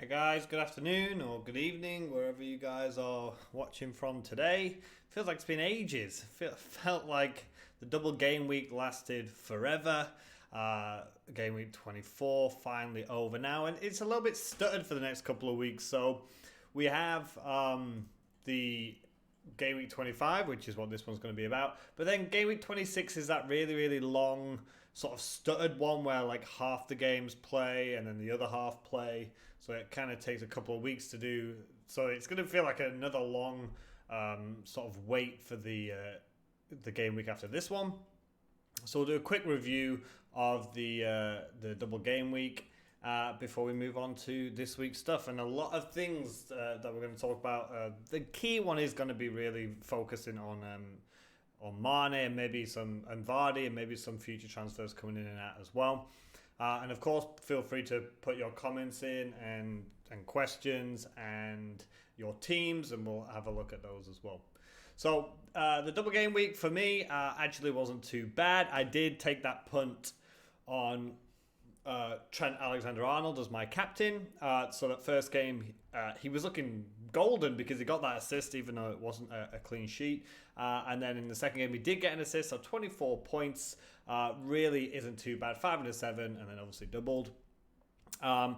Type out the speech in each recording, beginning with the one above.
Hi guys, good afternoon or good evening, wherever you guys are watching from today. Feels like it's been ages. Felt like the double game week lasted forever. Game week 24 finally over now, and it's a little bit stuttered for the next couple of weeks. So we have the Game Week 25, which is what this one's going to be about. But then Game Week 26 is that really long, sort of stuttered one where like half the games play and then the other half play. So it kind of takes a couple of weeks to do. So it's going to feel like another long sort of wait for the game week after this one. So we'll do a quick review of the double game week. Before we move on to this week's stuff, and a lot of things that we're going to talk about. The key one is going to be really focusing on Mane and maybe and Vardy and maybe some future transfers coming in and out as well. And of course, feel free to put your comments in and questions and your teams, and we'll have a look at those as well. So the double game week for me actually wasn't too bad. I did take that punt on Trent Alexander-Arnold as my captain. So that first game, he was looking golden because he got that assist, even though it wasn't a clean sheet. And then in the second game, he did get an assist, so 24 points. Really isn't too bad. 5 and a 7, and then obviously doubled. I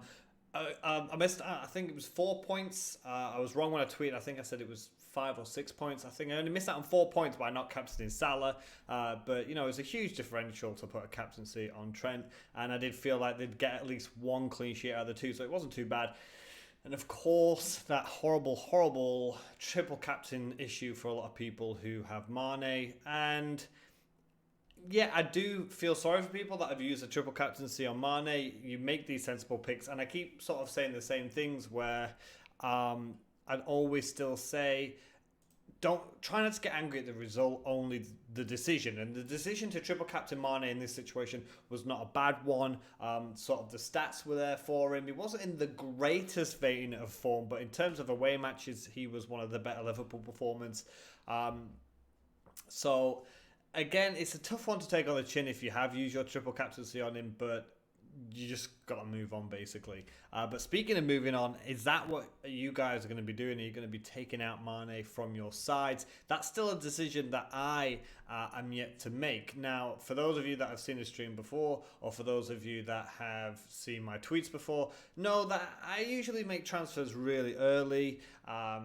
missed, I think it was 4 points. I was wrong when I tweeted. I think I said it was 5 or 6 points. I think I only missed out on 4 points by not captaining Salah. But, you know, it's a huge differential to put a captaincy on Trent. And I did feel like they'd get at least one clean sheet out of the two, so it wasn't too bad. And of course, that horrible triple captain issue for a lot of people who have Mane. And yeah, I do feel sorry for people that have used a triple captaincy on Mane. You make these sensible picks, and I keep sort of saying the same things where I'd always still say, don't try not to get angry at the result, only the decision. And the decision to triple captain Mane in this situation was not a bad one. Sort of the stats were there for him. He wasn't in the greatest vein of form, but in terms of away matches, he was one of the better Liverpool performers. So again, it's a tough one to take on the chin if you have used your triple captaincy on him, but you just got to move on, basically. But speaking of moving on, is that what you guys are going to be doing? Are you going to be taking out Mane from your sides? That's still a decision that I am yet to make. Now, for those of you that have seen the stream before, or for those of you that have seen my tweets before, know that I usually make transfers really early. I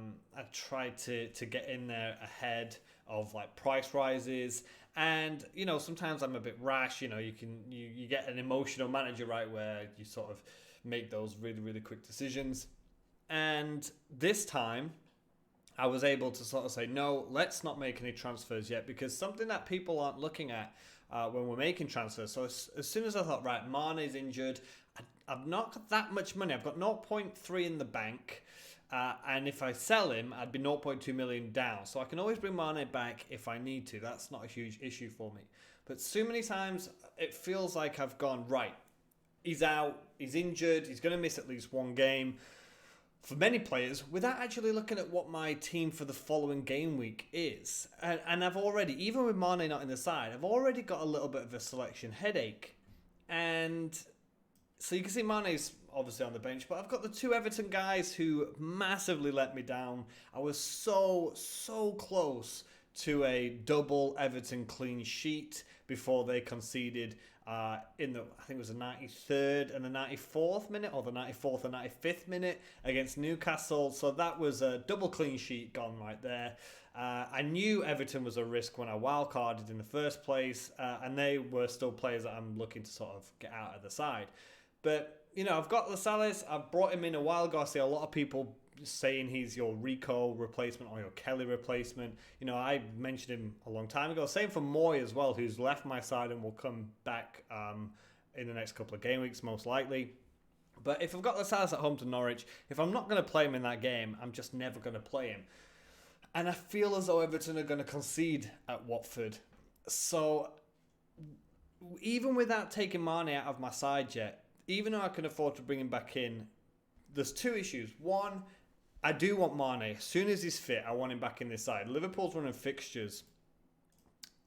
try to get in there ahead of like price rises. And, you know, sometimes I'm a bit rash. You know, you get an emotional manager, right, where you sort of make those really quick decisions. And this time I was able to sort of say, no, let's not make any transfers yet, because something that people aren't looking at when we're making transfers. So as soon as I thought, right, Mane's injured, I've not got that much money. I've got 0.3 in the bank. And if I sell him, I'd be 0.2 million down. So I can always bring Mane back if I need to. That's not a huge issue for me. But so many times it feels like I've gone, right, he's out, he's injured, he's going to miss at least one game for many players, without actually looking at what my team for the following game week is. And I've already, even with Mane not in the side, I've already got a little bit of a selection headache. And so you can see Mane's obviously on the bench, but I've got the two Everton guys who massively let me down. I was so close to a double Everton clean sheet before they conceded in the, I think it was the 93rd and the 94th minute, or the 94th and 95th minute against Newcastle. So that was a double clean sheet gone right there. I knew Everton was a risk when I wildcarded in the first place, and they were still players that I'm looking to sort of get out of the side. But, you know, I've got Lascelles. I've brought him in a while ago. I see a lot of people saying he's your Rico replacement or your Kelly replacement. You know, I mentioned him a long time ago. Same for Moy as well, who's left my side and will come back in the next couple of game weeks, most likely. But if I've got Lascelles at home to Norwich, if I'm not going to play him in that game, I'm just never going to play him. And I feel as though Everton are going to concede at Watford. So even without taking Mane out of my side yet, even though I can afford to bring him back in, there's two issues. One, I do want Mane. As soon as he's fit, I want him back in this side. Liverpool's running fixtures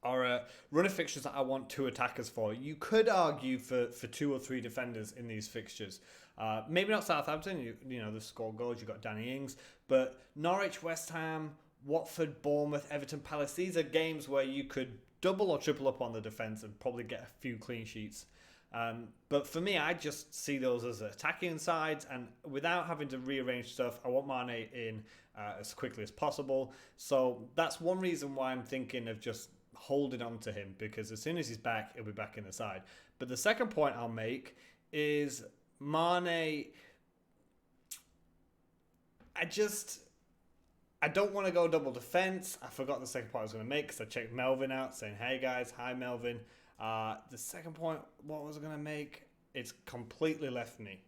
are a run of fixtures that I want 2 attackers for. You could argue for 2 or 3 defenders in these fixtures. Maybe not Southampton, you know, the score goals, you've got Danny Ings, but Norwich, West Ham, Watford, Bournemouth, Everton, Palace, these are games where you could double or triple up on the defence and probably get a few clean sheets. But for me, I just see those as attacking sides, and without having to rearrange stuff, I want Mane in as quickly as possible. So that's one reason why I'm thinking of just holding on to him, because as soon as he's back, he'll be back in the side. But the second point I'll make is Mane. I don't want to go double defense. I forgot the second point I was going to make because I checked Melvin out saying, hey guys, hi Melvin. The second point, what was I going to make? It's completely left me.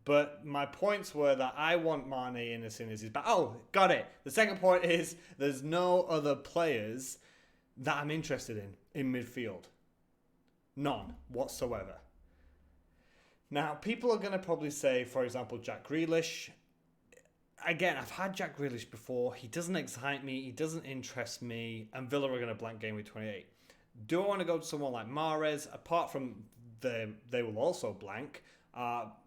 But my points were that I want Mane in as soon as he's back. Oh, got it. The second point is there's no other players that I'm interested in midfield. None whatsoever. Now, people are going to probably say, for example, Jack Grealish. Again, I've had Jack Grealish before. He doesn't excite me. He doesn't interest me. And Villa are going to blank Gameweek28. Do I want to go to someone like Mahrez? Apart from they will also blank.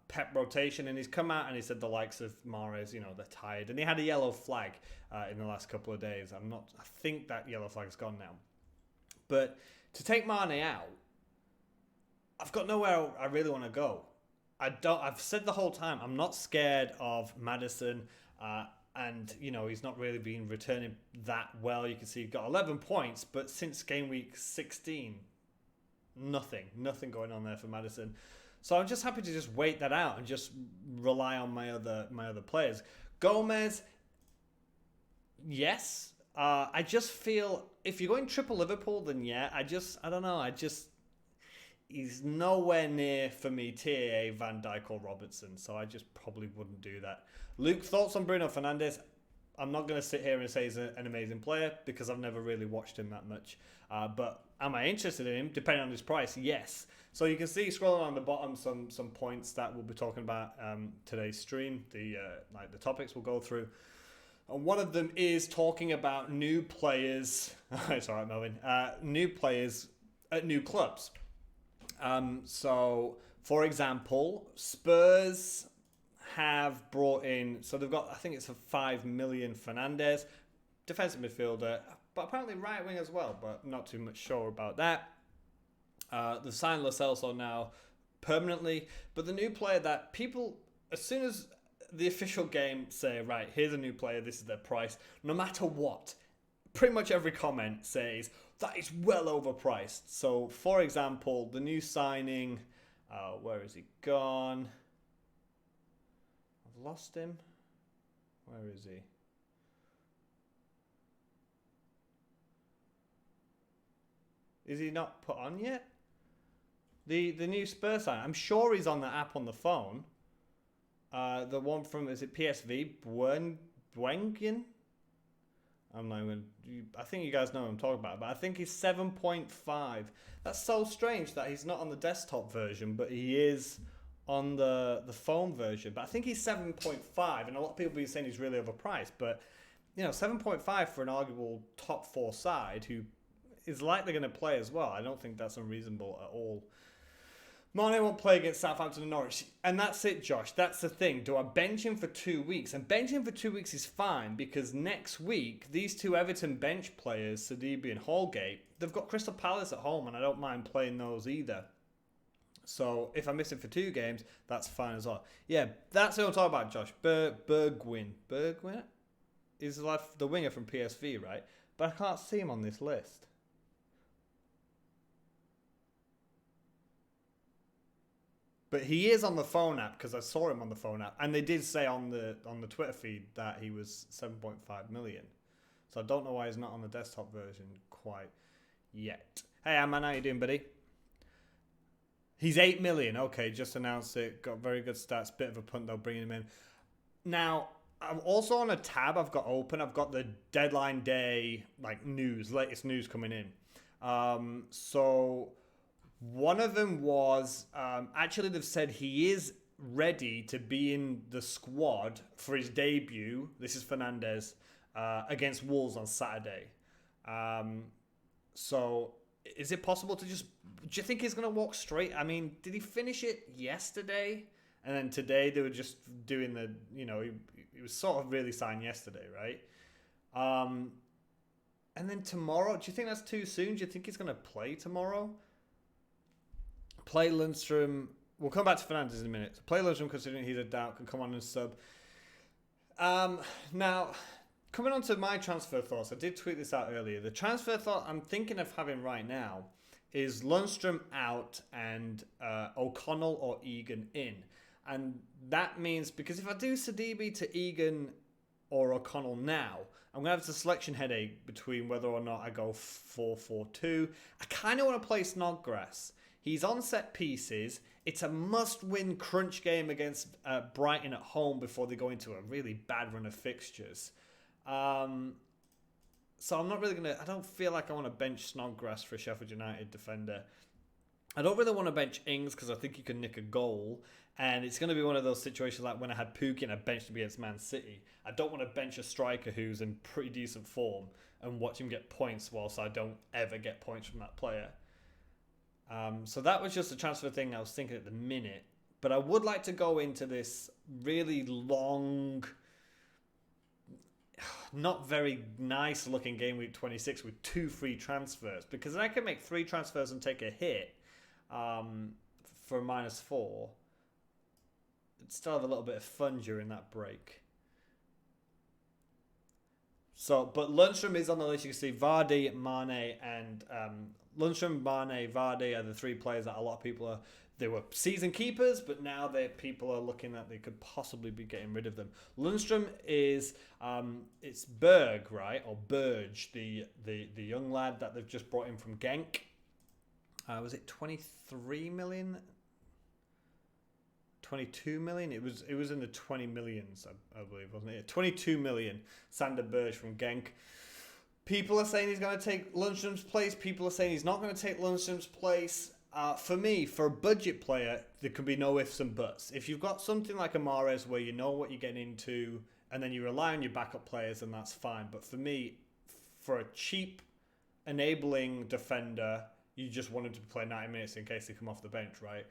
Pep rotation, and he's come out and he said the likes of Mahrez, you know, they're tired, and he had a yellow flag in the last couple of days. I think that yellow flag's gone now. But to take Mane out, I've got nowhere I really want to go. I've said the whole time, I'm not scared of Maddison, and you know, he's not really been returning that well. You can see he's got 11 points, but since game week 16, nothing going on there for Maddison. So I'm just happy to just wait that out and just rely on my other players. Gomez, yes. I just feel if you're going triple Liverpool, then yeah. I don't know. He's nowhere near for me TAA, Van Dijk or Robertson. So I just probably wouldn't do that. Luke, thoughts on Bruno Fernandes? I'm not going to sit here and say he's an amazing player because I've never really watched him that much. But am I interested in him? Depending on his price, yes. So you can see scrolling on the bottom some points that we'll be talking about today's stream. The topics we'll go through. And one of them is talking about new players. It's all right, Melvin. New players at new clubs. So, for example, Spurs have brought in, so they've got, I think it's a 5 million Fernandes, defensive midfielder, but apparently right wing as well, but not too much sure about that. They've signed Lo Celso now permanently, but the new player that people, as soon as the official game say, right, here's a new player, this is their price, no matter what, pretty much every comment says, that is well overpriced. So, for example, the new signing, where is he gone? I've lost him. Where is he? Is he not put on yet? The new Spurs sign. I'm sure he's on the app on the phone. The one from, is it PSV? Bwengen? I'm not even, I think you guys know what I'm talking about, but I think he's 7.5. That's so strange that he's not on the desktop version, but he is on the phone version. But I think he's 7.5, and a lot of people have been saying he's really overpriced. But, you know, 7.5 for an arguable top 4 side who is likely going to play as well. I don't think that's unreasonable at all. Mane won't play against Southampton and Norwich. And that's it, Josh. That's the thing. Do I bench him for 2 weeks? And bench him for 2 weeks is fine because next week, these two Everton bench players, Sidibe and Holgate, they've got Crystal Palace at home, and I don't mind playing those either. So if I miss him for 2 games, that's fine as well. Yeah, that's what I'm talking about, Josh. Bergwijn. Bergwijn? Is the winger from PSV, right? But I can't see him on this list. But he is on the phone app because I saw him on the phone app, and they did say on the Twitter feed that he was 7.5 million. So I don't know why he's not on the desktop version quite yet. Hey, Aman, how you doing, buddy? He's 8 million. Okay, just announced it. Got very good stats. Bit of a punt though, bringing him in. Now I'm also on a tab I've got open. I've got the deadline day latest news coming in. So. One of them was, actually they've said he is ready to be in the squad for his debut. This is Fernandes, against Wolves on Saturday. So is it possible to just? Do you think he's going to walk straight? I mean, did he finish it yesterday? And then today they were just doing the, he was sort of really signed yesterday, right? And then tomorrow, do you think that's too soon? Do you think he's going to play tomorrow? Play Lundstram. We'll come back to Fernandes in a minute. Play Lundstram, considering he's a doubt, can come on and sub. Now, coming on to my transfer thoughts, I did tweet this out earlier. The transfer thought I'm thinking of having right now is Lundstram out and O'Connell or Egan in. And that means, because if I do Sidibe to Egan or O'Connell now, I'm going to have a selection headache between whether or not I go 4-4-2. I kind of want to play Snodgrass. He's on set pieces. It's a must-win crunch game against Brighton at home before they go into a really bad run of fixtures. So I'm not really going to... I don't feel like I want to bench Snodgrass for a Sheffield United defender. I don't really want to bench Ings because I think he can nick a goal. And it's going to be one of those situations like when I had Pookie and I benched him against Man City. I don't want to bench a striker who's in pretty decent form and watch him get points whilst I don't ever get points from that player. So that was just a transfer thing I was thinking at the minute. But I would like to go into this really long, not very nice looking game week 26 with 2 free transfers. Because then I can make 3 transfers and take a hit for -4. Still have a little bit of fun during that break. So, but Lundstram is on the list. You can see Vardy, Mane, and Lundstram, Mane, Vardy are the 3 players that a lot of people are. They were season keepers, but now people are looking at they could possibly be getting rid of them. Lundstram is it's Berg, right, or Burge, the young lad that they've just brought in from Genk. Was it 23 million? 22 million? It was in the 20 millions, I believe, wasn't it? 22 million. Sander Berge from Genk. People are saying he's going to take Lundstram's place. People are saying he's not going to take Lundstram's place. For me, for a budget player, there can be no ifs and buts. If you've got something like a Mahrez where you know what you're getting into and then you rely on your backup players, then that's fine. But for me, for a cheap, enabling defender, you just want him to play 90 minutes in case they come off the bench, right?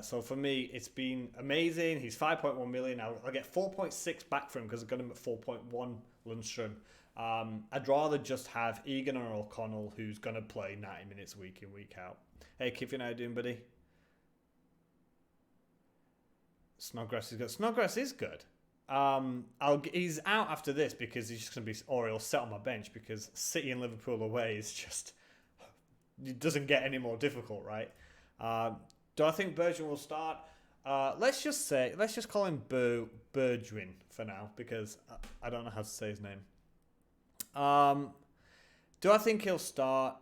So for me, it's been amazing. He's 5.1 million. I'll get 4.6 back for him because I've got him at 4.1 Lundstram. I'd rather just have Egan or O'Connell who's going to play 90 minutes week in, week out. Hey, Kiffin, how you doing, buddy? Snodgrass is good. Snodgrass is good. He's out after this because he's just going to be, or he'll sit on my bench because City and Liverpool away is just, it doesn't get any more difficult, right? Do I think Bergwijn will start? Let's just call him Bergwijn for now because I don't know how to say his name. Do I think he'll start?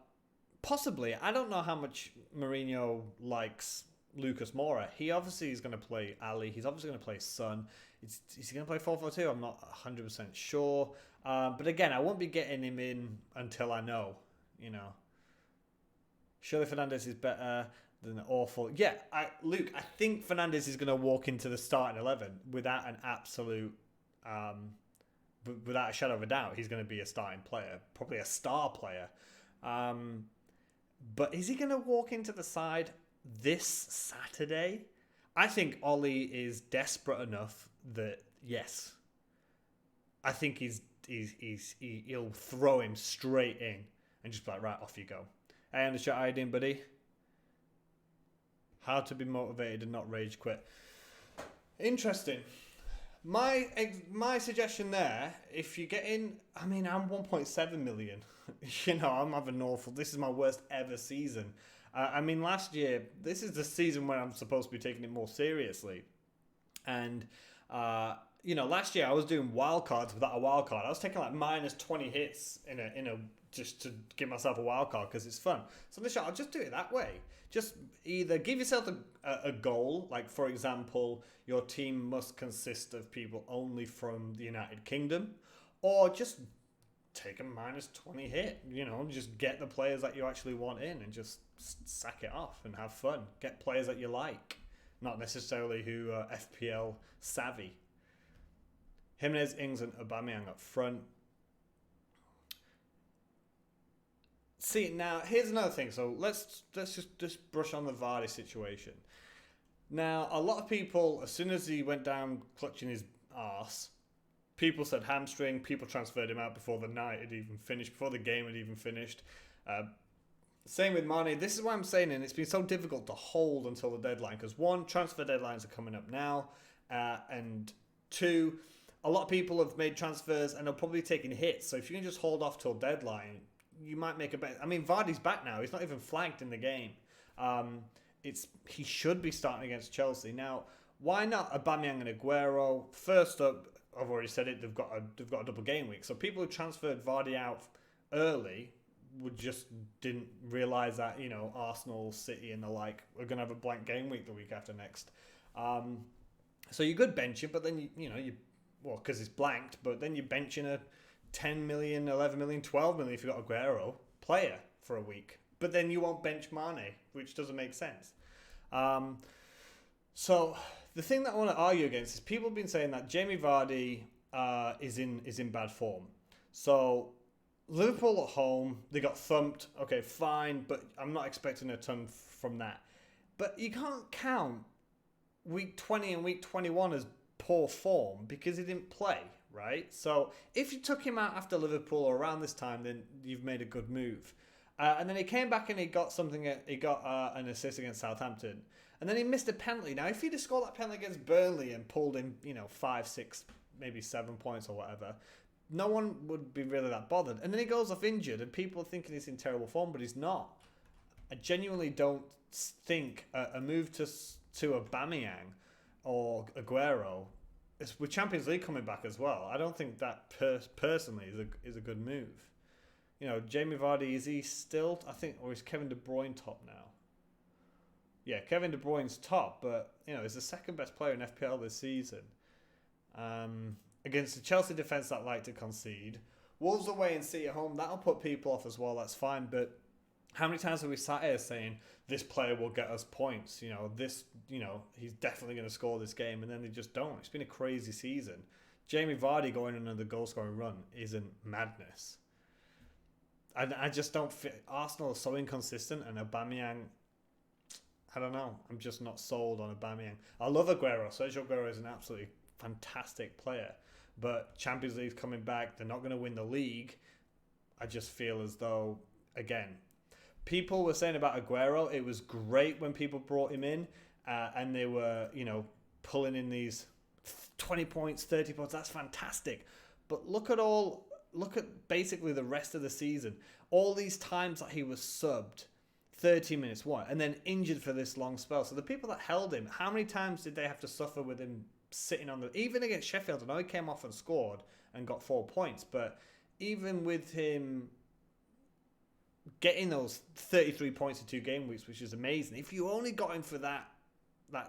Possibly. I don't know how much Mourinho likes Lucas Moura. He obviously is going to play Ali. He's obviously going to play Son. Is he going to play 4-4-2? I'm not 100% sure. But again, I won't be getting him in until I know, Surely Fernandes is better than awful. Yeah, Luke, I think Fernandes is going to walk into the starting 11 without an absolute, without a shadow of a doubt. He's going to be a starting player, probably a star player. But is he going to walk into the side this Saturday? I think Ollie is desperate enough that, yes, I think he'll throw him straight in and just be like, right, off you go. Hey, undershot, how you doing, buddy? How to be motivated and not rage quit. Interesting. My suggestion there, if you get in, I'm 1.7 million. I'm having awful. This is my worst ever season. Last year, this is the season when I'm supposed to be taking it more seriously. And, last year I was doing wildcards without a wildcard. I was taking like minus 20 hits in a just to give myself a wildcard because it's fun. So this year I'll just do it that way. Just either give yourself a goal, like for example, your team must consist of people only from the United Kingdom, or just take a minus 20 hit, just get the players that you actually want in and just sack it off and have fun. Get players that you like, not necessarily who are FPL savvy. Jimenez, Ings and Aubameyang up front. See, now here's another thing. So let's just brush on the Vardy situation. Now, a lot of people, as soon as he went down clutching his arse, people said hamstring. People transferred him out before the night had even finished, before the game had even finished. Same with Mane. This is why I'm saying, and it's been so difficult to hold until the deadline, because one, transfer deadlines are coming up now, and two, a lot of people have made transfers and are probably taking hits. So if you can just hold off till deadline, you might make a bet. I mean, Vardy's back now. He's not even flagged in the game. He should be starting against Chelsea now. Why not Aubameyang and Aguero? First up, I've already said it. They've got a double game week. So people who transferred Vardy out early didn't realise that, you know, Arsenal, City and the like are going to have a blank game week the week after next. So you could bench him, but then because it's blanked, but then you're benching a 10 million, 11 million, 12 million if you've got Aguero player for a week. But then you won't bench Mane, which doesn't make sense. So the thing that I want to argue against is people have been saying that Jamie Vardy is in bad form. So Liverpool at home, they got thumped. Okay, fine, but I'm not expecting a ton from that. But you can't count week 20 and week 21 as poor form because he didn't play, right? So if you took him out after Liverpool or around this time, then you've made a good move. And then he came back and he got an assist against Southampton. And then he missed a penalty. Now, if he'd have scored that penalty against Burnley and pulled in, 5, 6, maybe 7 points or whatever, no one would be really that bothered. And then he goes off injured and people are thinking he's in terrible form, but he's not. I genuinely don't think a move to Aubameyang or Aguero, with Champions League coming back as well, I don't think that personally is a good move. Jamie Vardy, is he still, I think, or is Kevin De Bruyne top now? Yeah, Kevin De Bruyne's top, but, he's the second best player in FPL this season. Against the Chelsea defence that like to concede. Wolves away and City at home, that'll put people off as well, that's fine, but how many times have we sat here saying, this player will get us points, he's definitely going to score this game, and then they just don't. It's been a crazy season. Jamie Vardy going on another goal-scoring run isn't madness. I just don't fit. Arsenal are so inconsistent, and Aubameyang, I don't know. I'm just not sold on Aubameyang. I love Aguero. Sergio Aguero is an absolutely fantastic player, but Champions League's coming back. They're not going to win the league. I just feel as though, again, people were saying about Aguero, it was great when people brought him in, and they were, pulling in these 20 points, 30 points. That's fantastic. But look at basically the rest of the season. All these times that he was subbed, 30 minutes, and then injured for this long spell. So the people that held him, how many times did they have to suffer with him sitting on even against Sheffield? I know he came off and scored and got 4 points, but even with him getting those 33 points in 2 game weeks, which is amazing. If you only got him for that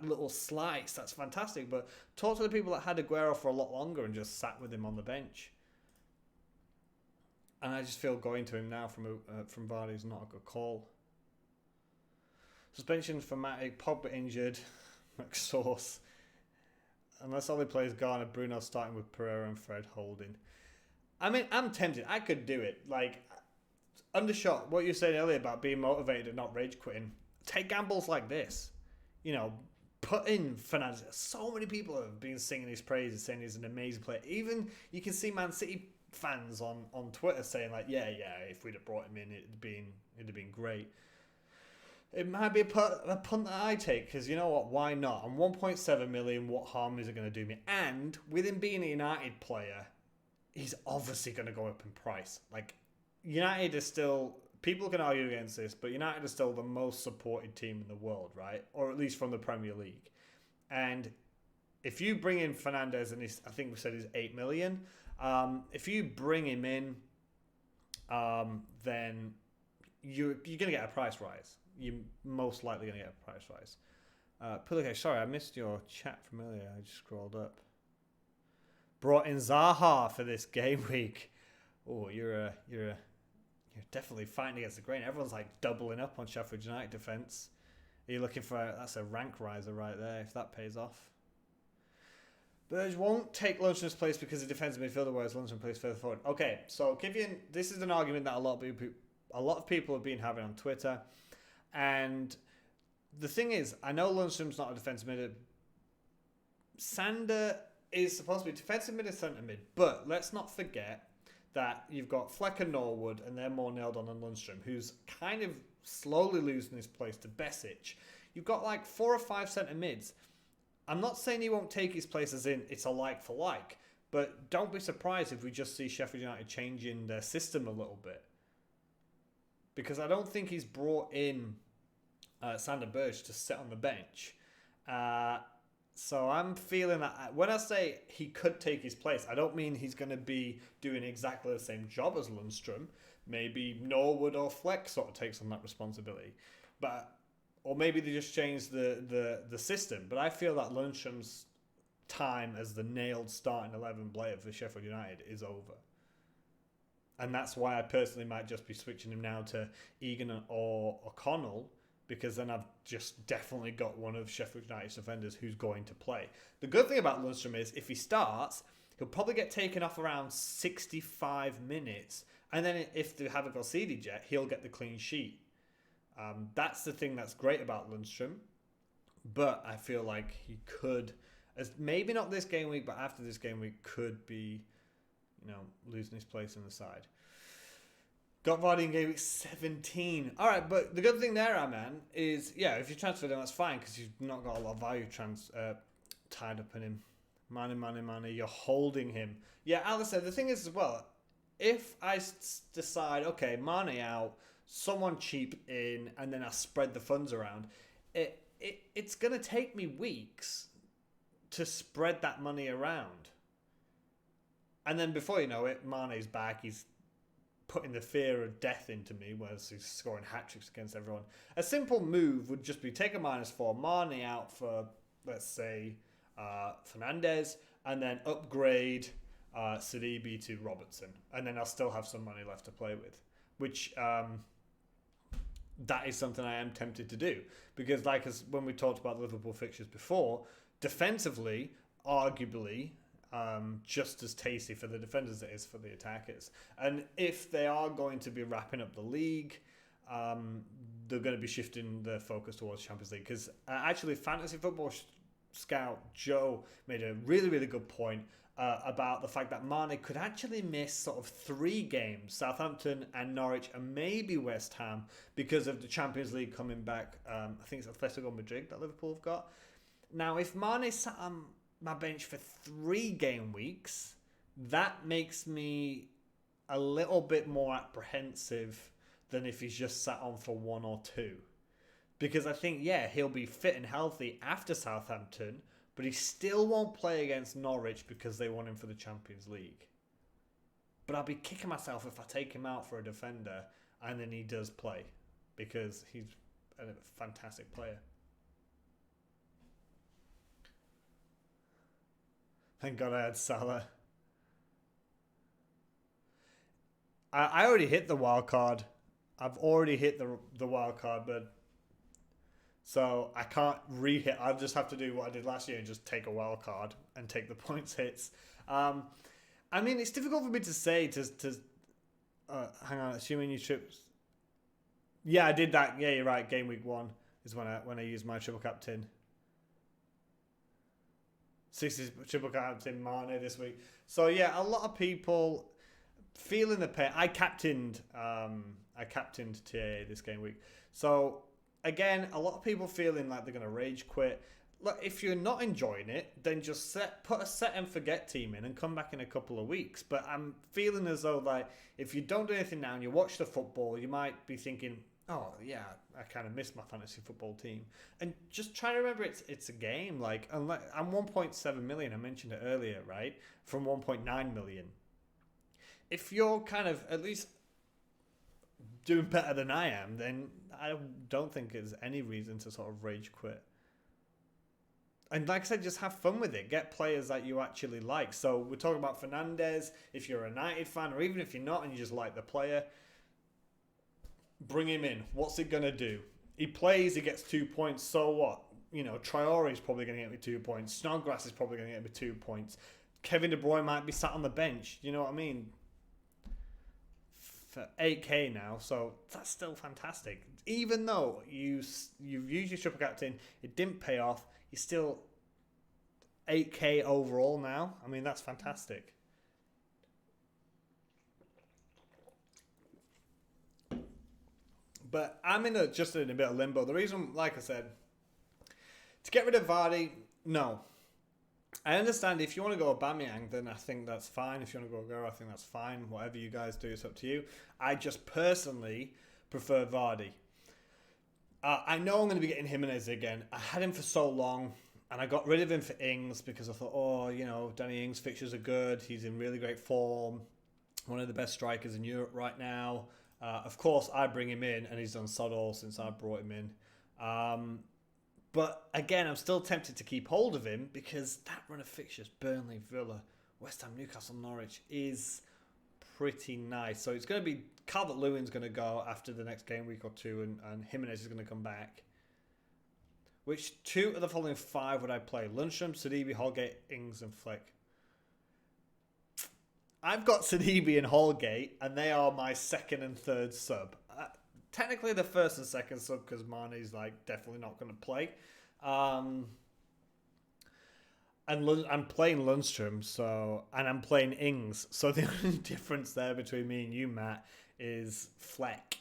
little slice, that's fantastic. But talk to the people that had Aguero for a lot longer and just sat with him on the bench. And I just feel going to him now from Vardy is not a good call. Suspension for Matic, Pogba injured, McSauce. Unless all they play is Garner, Bruno starting with Pereira and Fred holding. I mean, I'm tempted. I could do it. Like, Undershot, what you said earlier about being motivated and not rage quitting. Take gambles like this. Put in Fernandes. So many people have been singing his praises, saying he's an amazing player. Even you can see Man City fans on Twitter saying like, yeah, if we'd have brought him in, it'd have been great. It might be a punt that I take, because you know what? Why not? I'm 1.7 million. What harm is it going to do me? And with him being a United player, he's obviously going to go up in price. Like, United is still, people can argue against this, but United is still the most supported team in the world, right? Or at least from the Premier League. And if you bring in Fernandes, and I think we said he's 8 million. If you bring him in, then you're going to get a price rise. You're most likely going to get a price rise. Pulike, sorry, I missed your chat from earlier. I just scrolled up. Brought in Zaha for this game week. Oh, you're definitely fighting against the grain. Everyone's like doubling up on Sheffield United defence. Are you looking for that's a rank riser right there if that pays off? Burge won't take Lundstram's place because he defends midfielder, whereas Lundstram plays further forward. Okay, so this is an argument that a lot of a lot of people have been having on Twitter. And the thing is, I know Lundstram's not a defensive mid. Sander is supposed to be defensive mid and centre mid, but let's not forget that you've got Fleck and Norwood, and they're more nailed on than Lundstram, who's kind of slowly losing his place to Besic. You've got like 4 or 5 centre mids. I'm not saying he won't take his place as in it's a like for like, but don't be surprised if we just see Sheffield United changing their system a little bit. Because I don't think he's brought in Sander Berge to sit on the bench. So I'm feeling that when I say he could take his place, I don't mean he's going to be doing exactly the same job as Lundstram. Maybe Norwood or Fleck sort of takes on that responsibility. Or maybe they just change the system. But I feel that Lundstram's time as the nailed starting 11 player for Sheffield United is over. And that's why I personally might just be switching him now to Egan or O'Connell, because then I've just definitely got one of Sheffield United's defenders who's going to play. The good thing about Lundstram is if he starts, he'll probably get taken off around 65 minutes. And then if they haven't conceded yet, he'll get the clean sheet. That's the thing that's great about Lundstram. But I feel like he could, as maybe not this game week, but after this game week, could be, losing his place in the side. Got Vardy in game week 17. All right, but the good thing there, man, is, if you transfer him, that's fine, because you've not got a lot of value tied up in him. Money, you're holding him. Yeah, Alistair, the thing is as well, if I decide, okay, Mane out, someone cheap in, and then I spread the funds around, it's going to take me weeks to spread that money around. And then before you know it, Mane's back, he's putting the fear of death into me, whereas he's scoring hat-tricks against everyone. A simple move would just be take a -4, Mane out for, let's say, Fernandez, and then upgrade Sidibe to Robertson. And then I'll still have some money left to play with, which that is something I am tempted to do. Because as when we talked about Liverpool fixtures before, defensively, arguably, just as tasty for the defenders as it is for the attackers. And if they are going to be wrapping up the league, they're going to be shifting their focus towards Champions League. Because actually, Fantasy Football Scout Joe made a really, really good point about the fact that Mane could actually miss sort of 3 games, Southampton and Norwich and maybe West Ham, because of the Champions League coming back. I think it's Atletico Madrid that Liverpool have got. Now, if Mane sat on my bench for 3 game weeks, that makes me a little bit more apprehensive than if he's just sat on for 1 or 2. Because I think, he'll be fit and healthy after Southampton, but he still won't play against Norwich because they want him for the Champions League. But I'll be kicking myself if I take him out for a defender and then he does play, because he's a fantastic player. Thank God I had Salah. I already hit the wild card. I've already hit the wild card, but so I can't re-hit. I'll just have to do what I did last year and just take a wild card and take the points hits. I mean, it's difficult for me to say to hang on, assuming you trips. Yeah, I did that. Yeah, you're right. Game week 1 is when I used my triple captain. 60 triple captain Mane this week. So yeah, a lot of people feeling the pain. I captained TA this game week. So again, a lot of people feeling like they're going to rage quit. Look, if you're not enjoying it, then just put a set and forget team in and come back in a couple of weeks. But I'm feeling as though like if you don't do anything now and you watch the football, you might be thinking, oh yeah, I kind of miss my fantasy football team. And just try to remember it's a game. Like I'm 1.7 million. I mentioned it earlier, right? From 1.9 million. If you're kind of at least doing better than I am, then I don't think there's any reason to sort of rage quit. And like I said, just have fun with it. Get players that you actually like. So we're talking about Fernandez. If you're a United fan, or even if you're not and you just like the player, bring him in. What's it going to do? He plays, he gets 2 points. So what? Traore is probably going to get me 2 points. Snodgrass is probably going to get me 2 points. Kevin De Bruyne might be sat on the bench. You know what I mean? for 8k now, so that's still fantastic. Even though you've used your triple captain, it didn't pay off, you're still 8k overall now. I mean, that's fantastic. But I'm just in a bit of limbo. The reason, like I said, to get rid of Vardy, no. I understand if you want to go Aubameyang, then I think that's fine. If you want to go Aguero, I think that's fine. Whatever you guys do, it's up to you. I just personally prefer Vardy. I know I'm going to be getting Jimenez again. I had him for so long, and I got rid of him for Ings because I thought, oh, you know, Danny Ings' fixtures are good. He's in really great form. One of the best strikers in Europe right now. Of course, I bring him in, and he's done sod all since I brought him in. But again, I'm still tempted to keep hold of him because that run of fixtures, Burnley, Villa, West Ham, Newcastle, Norwich, is pretty nice. So it's going to be Calvert-Lewin's going to go after the next game week or two, and Jimenez is going to come back. Which 2 of the following 5 would I play? Lundstram, Sidibe, Holgate, Ings, and Flick. I've got Sidibe and Holgate, and they are my second and third sub. Technically the first and second sub because Mane's like definitely not going to play. And I'm playing Lundstram, and I'm playing Ings. So the only difference there between me and you, Matt, is Fleck.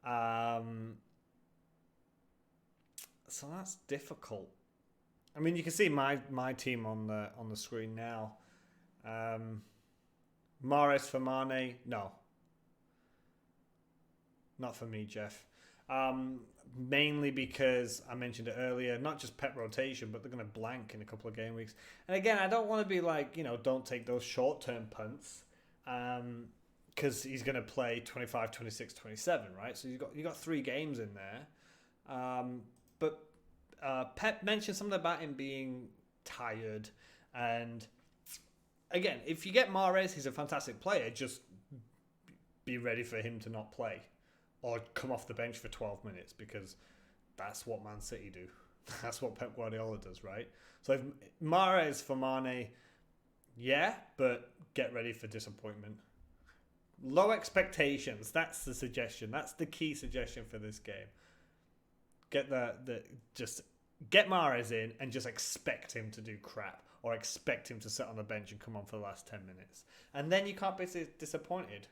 So that's difficult. I mean, you can see my team on the screen now. Mahrez for Mane, no. Not for me, Jeff. Mainly because I mentioned it earlier, not just Pep rotation, but they're going to blank in a couple of game weeks. And again, I don't want to be like, don't take those short-term punts because he's going to play 25, 26, 27, right? So you got 3 games in there. But Pep mentioned something about him being tired. And again, if you get Mahrez, he's a fantastic player. Just be ready for him to not play. Or come off the bench for 12 minutes because that's what Man City do. That's what Pep Guardiola does, right? So if Mahrez for Mane, yeah, but get ready for disappointment. Low expectations. That's the suggestion. That's the key suggestion for this game. Just get Mahrez in and just expect him to do crap or expect him to sit on the bench and come on for the last 10 minutes. And then you can't be disappointed.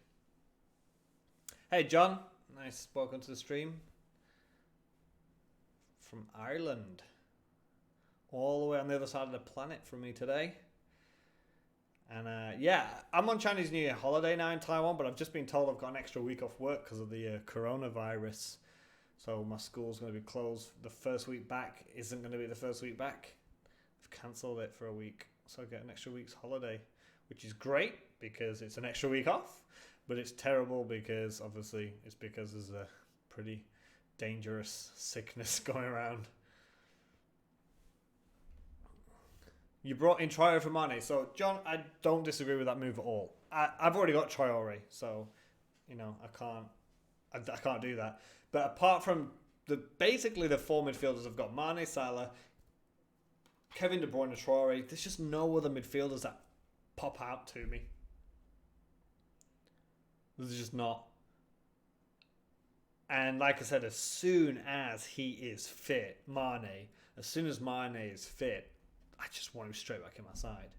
Hey, John. Nice. Welcome to the stream. From Ireland. All the way on the other side of the planet from me today. And yeah, I'm on Chinese New Year holiday now in Taiwan, but I've just been told I've got an extra week off work because of the coronavirus. So my school's going to be closed. The first week back isn't going to be the first week back. I've cancelled it for a week. So I get an extra week's holiday, which is great because it's an extra week off. But it's terrible because, obviously, there's a pretty dangerous sickness going around. You brought in Traore for Mane. So, John, I don't disagree with that move at all. I've already got Traore, so, I can't do that. But apart from basically the 4 midfielders have got Mane, Salah, Kevin De Bruyne, and Traore. There's just no other midfielders that pop out to me. There's just not. And like I said, as soon as he is fit, as soon as Mane is fit, I just want him straight back in my side.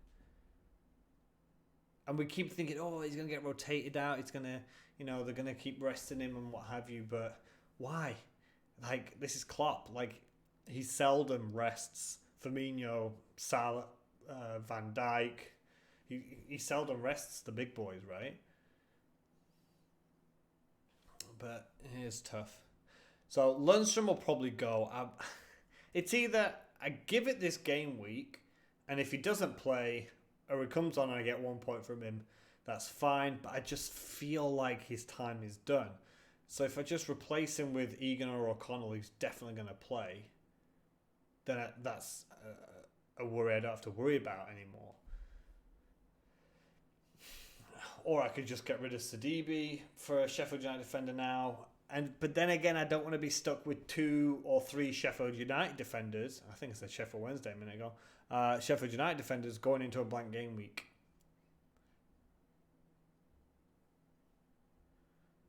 And we keep thinking, oh, he's going to get rotated out. It's going to, they're going to keep resting him and what have you. But why? Like, this is Klopp. Like, he seldom rests Firmino, Salah, Van Dijk. He seldom rests the big boys, right? But it is tough. So Lundstram will probably go. It's either I give it this game week, and if he doesn't play, or he comes on and I get 1 point from him, that's fine. But I just feel like his time is done. So if I just replace him with Egan or O'Connell, who's definitely going to play, then that's a worry I don't have to worry about anymore. Or I could just get rid of Sidibe for a Sheffield United defender now. But then again, I don't want to be stuck with 2 or 3 Sheffield United defenders. I think I said Sheffield Wednesday a minute ago. Sheffield United defenders going into a blank game week.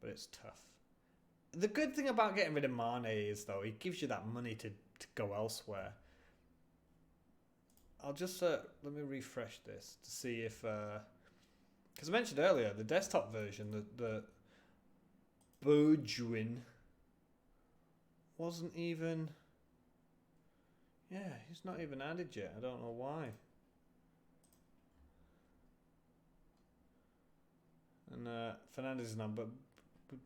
but it's tough. The good thing about getting rid of Mane is, though, he gives you that money to go elsewhere. I'll just let me refresh this to see if, because I mentioned earlier the desktop version, the Bojuin wasn't even. Yeah, he's not even added yet. I don't know why. And Fernandez's number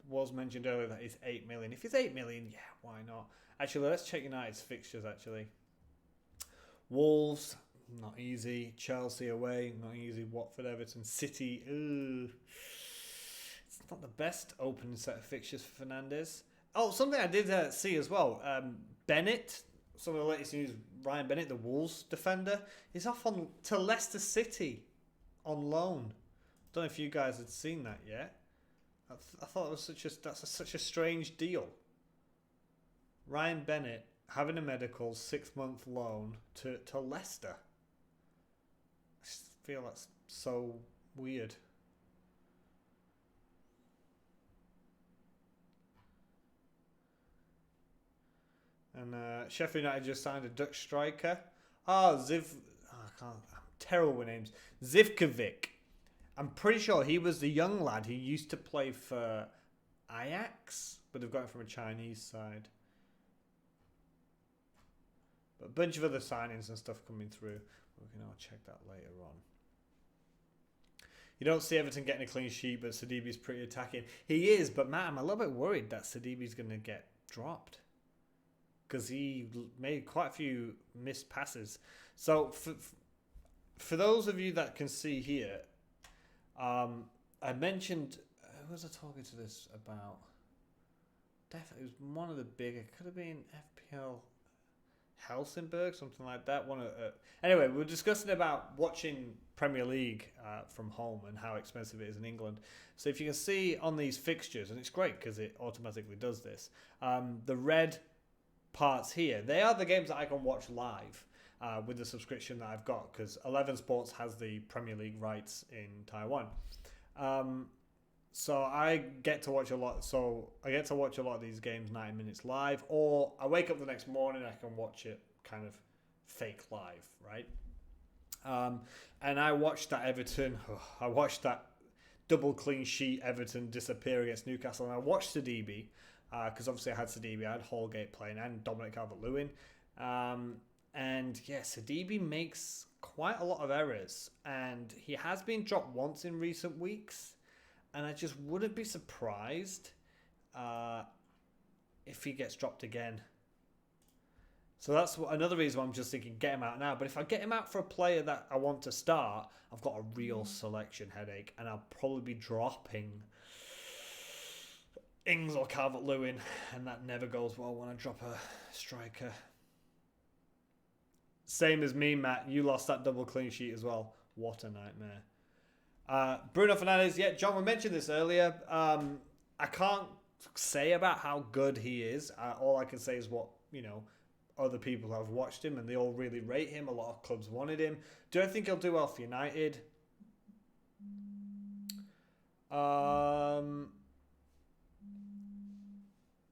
was mentioned earlier that he's 8 million. If he's 8 million, yeah, why not? Actually, let's check United's fixtures, actually. Wolves, not easy. Chelsea away, not easy. Watford, Everton, City, it's not the best opening set of fixtures for Fernandez. Oh, something I did see as well. Bennett, some of the latest news, Ryan Bennett, the Wolves defender, is off to Leicester City on loan. Don't know if you guys had seen that yet. I thought it was such a strange deal. Ryan Bennett having a medical 6-month loan to Leicester. I just feel that's so weird. And Sheffield United just signed a Dutch striker. I'm terrible with names. Zivkovic. I'm pretty sure he was the young lad who used to play for Ajax, but they've got him from a Chinese side. But a bunch of other signings and stuff coming through. We can all check that later on. You don't see Everton getting a clean sheet, but Sidibe's pretty attacking. He is, but Matt, I'm a little bit worried that Sidibe's going to get dropped, because he made quite a few missed passes. So for those of you that can see here, I mentioned, who was I talking to this about? Definitely, it was one of the bigger, it could have been FPL Helsingborg, something like that. Anyway, we were discussing about watching Premier League from home and how expensive it is in England. So if you can see on these fixtures, and it's great because it automatically does this, the red parts here, they are the games that I can watch live with the subscription that I've got, because 11 Sports has the Premier League rights in Taiwan. So I get to watch a lot. So I get to watch a lot of these games 90 minutes live, or I wake up the next morning, I can watch it kind of fake live, right? And I watched that I watched that double clean sheet Everton disappear against Newcastle, and I watched Sidibe, because obviously I had Sidibe, I had Holgate playing, and Dominic Calvert-Lewin. And yeah, Sidibe makes quite a lot of errors, and he has been dropped once in recent weeks, and I just wouldn't be surprised if he gets dropped again. So that's another reason why I'm just thinking get him out now. But if I get him out for a player that I want to start, I've got a real selection headache, and I'll probably be dropping Ings or Calvert-Lewin, and that never goes well when I drop a striker. Same as me, Matt. You lost that double clean sheet as well. What a nightmare. Bruno Fernandes, yeah, John, we mentioned this earlier. I can't say about how good he is. All I can say is what, other people have watched him, and they all really rate him. A lot of clubs wanted him. Do I think he'll do well for United?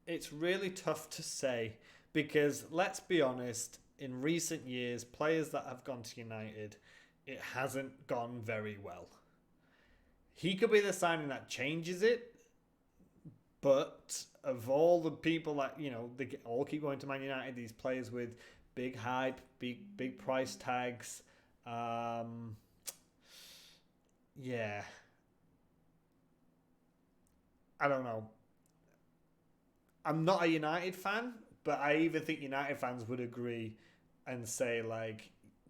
It's really tough to say, because let's be honest, in recent years, players that have gone to United, it hasn't gone very well. He could be the signing that changes it, but of all the people that, they all keep going to Man United, these players with big hype, big price tags, yeah. I don't know. I'm not a United fan, but I even think United fans would agree and say,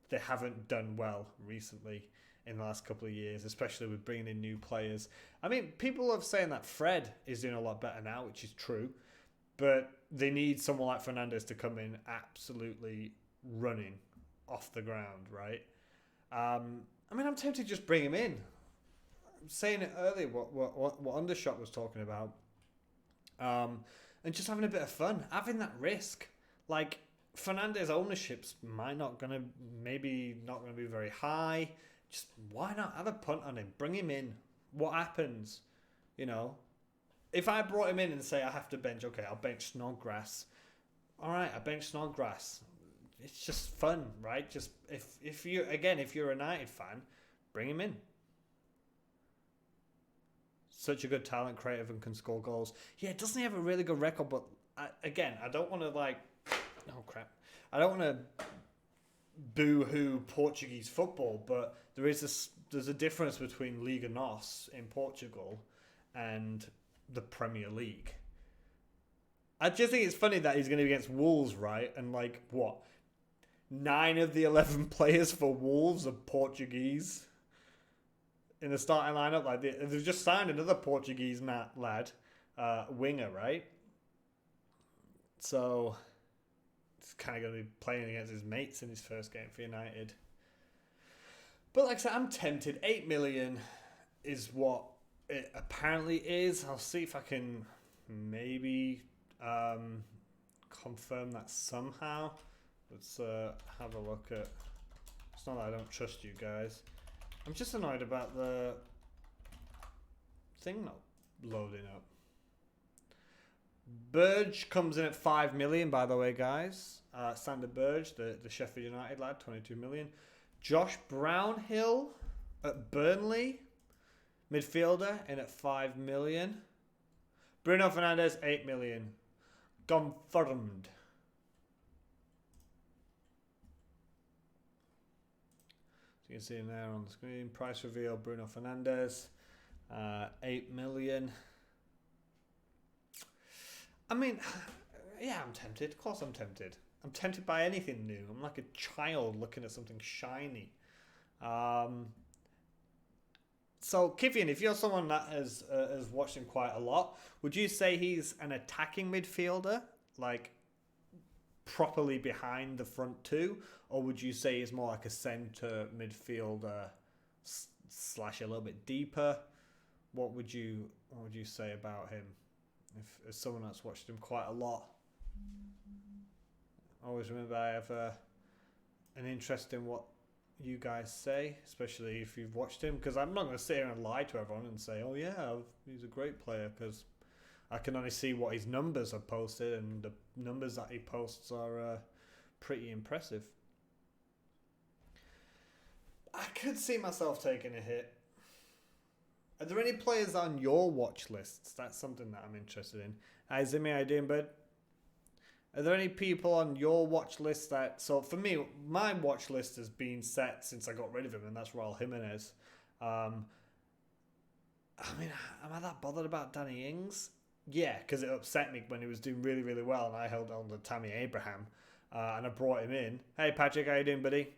they haven't done well recently in the last couple of years, especially with bringing in new players. I mean, people are saying that Fred is doing a lot better now, which is true, but they need someone like Fernandes to come in absolutely running off the ground, right? I'm tempted to just bring him in. I'm saying it earlier, what Undershot was talking about, and just having a bit of fun, having that risk. Fernandes' ownership's maybe not gonna be very high. Just why not have a punt on him? Bring him in. What happens? if I brought him in and say I have to bench, okay, I'll bench Snodgrass. All right, I bench Snodgrass. It's just fun, right? Just if you're a United fan, bring him in. Such a good talent, creative, and can score goals. Yeah, doesn't he have a really good record? But I don't want to oh crap, I don't want to boo-hoo Portuguese football, but there's a difference between Liga NOS in Portugal and the Premier League. I just think it's funny that he's going to be against Wolves, right? And 9 of the 11 players for Wolves are Portuguese in the starting lineup. They've just signed another Portuguese lad, winger, right? So it's kind of going to be playing against his mates in his first game for United. But like I said, I'm tempted. 8 million is what it apparently is. I'll see if I can maybe confirm that somehow. Let's have a look at... It's not that I don't trust you guys. I'm just annoyed about the thing not loading up. Burge comes in at 5 million, by the way, guys. Sander Burge, the Sheffield United lad, 22 million. Josh Brownhill at Burnley, midfielder, in at 5 million. Bruno Fernandes, 8 million. Confirmed. So you can see him there on the screen. Price reveal, Bruno Fernandes, 8 million. I mean, yeah, I'm tempted. Of course I'm tempted. I'm tempted by anything new. I'm like a child looking at something shiny. So, Kivian, if you're someone that has watched him quite a lot, would you say he's an attacking midfielder, like properly behind the front two, or would you say he's more like a centre midfielder slash a little bit deeper? What would you say about him? If as someone that's watched him quite a lot, always remember I have an interest in what you guys say, especially if you've watched him, because I'm not going to sit here and lie to everyone and say, oh yeah, he's a great player, because I can only see what his numbers are posted, and the numbers that he posts are pretty impressive. I could see myself taking a hit. Are there any players on your watch lists? That's something that I'm interested in. Hi, Zimmy, how you doing, bud? Are there any people on your watch list that... So for me, my watch list has been set since I got rid of him, and that's Raul Jimenez. I mean, am I that bothered about Danny Ings? Yeah, because it upset me when he was doing really, really well, and I held on to Tammy Abraham, and I brought him in. Hey, Patrick, how you doing, buddy?